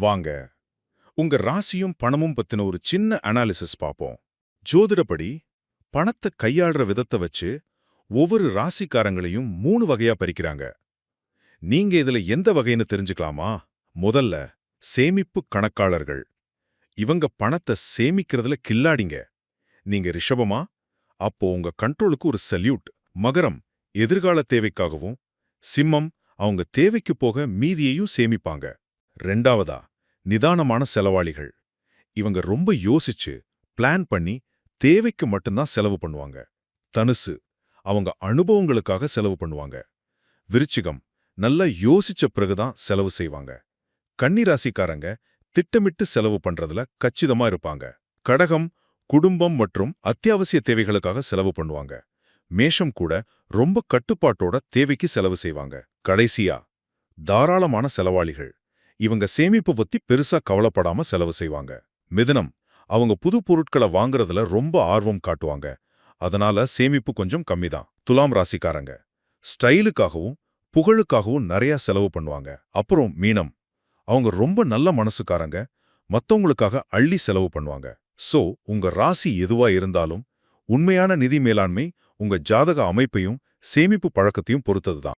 வாங்க, உங்க ராசியும் பணமும் பத்தின ஒரு சின்ன அனாலிசிஸ் பார்ப்போம். ஜோதிடப்படி பணத்தை கையாள்ற விதத்தை வச்சு ஒவ்வொரு ராசிக்காரங்களையும் 3 வகையா பிரிக்கிறாங்க. நீங்க இதுல எந்த வகைன்னு தெரிஞ்சுக்கலாமா? முதல்ல சேமிப்பு கணக்காளர்கள். இவங்க பணத்தை சேமிக்கிறதுல கில்லாடிங்க. நீங்க ரிஷபமா? அப்போ உங்க கண்ட்ரோலுக்கு ஒரு சல்யூட். மகரம் எதிர்கால தேவைக்காகவும், சிம்மம் அவங்க தேவைக்கு போக மீதியையும் சேமிப்பாங்க. ரெண்டாவதா நிதானமான செலவாளிகள். இவங்க ரொம்ப யோசிச்சு பிளான் பண்ணி தேவைக்கு மட்டும்தான் செலவு பண்ணுவாங்க. தனுசு அவங்க அனுபவங்களுக்காக செலவு பண்ணுவாங்க. விருச்சிகம் நல்லா யோசிச்ச பிறகுதான் செலவு செய்வாங்க. கன்னிராசிக்காரங்க திட்டமிட்டு செலவு பண்றதுல கச்சிதமா இருப்பாங்க. கடகம் குடும்பம் மற்றும் அத்தியாவசிய தேவைகளுக்காக செலவு பண்ணுவாங்க. மேஷம் கூட ரொம்ப கட்டுப்பாட்டோட தேவைக்கு செலவு செய்வாங்க. கடைசியா தாராளமான செலவாளிகள். இவங்க சேமிப்பு பத்தி பெருசா கவலைப்படாம செலவு செய்வாங்க. மிதுனம் அவங்க புது பொருட்களை வாங்குறதுல ரொம்ப ஆர்வம் காட்டுவாங்க. அதனால சேமிப்பு கொஞ்சம் கம்மிதான். துலாம் ராசிக்காரங்க ஸ்டைலுக்காகவும் புகழுக்காகவும் நிறைய செலவு பண்ணுவாங்க. அப்புறம் மீனம் அவங்க ரொம்ப நல்ல மனசுக்காரங்க, மத்தவங்களுக்காக அள்ளி செலவு பண்ணுவாங்க. சோ உங்க ராசி எதுவா இருந்தாலும் உண்மையான நிதி மேலாண்மை உங்க ஜாதக அமைப்பையும் சேமிப்பு பழக்கத்தையும் பொறுத்ததுதான்.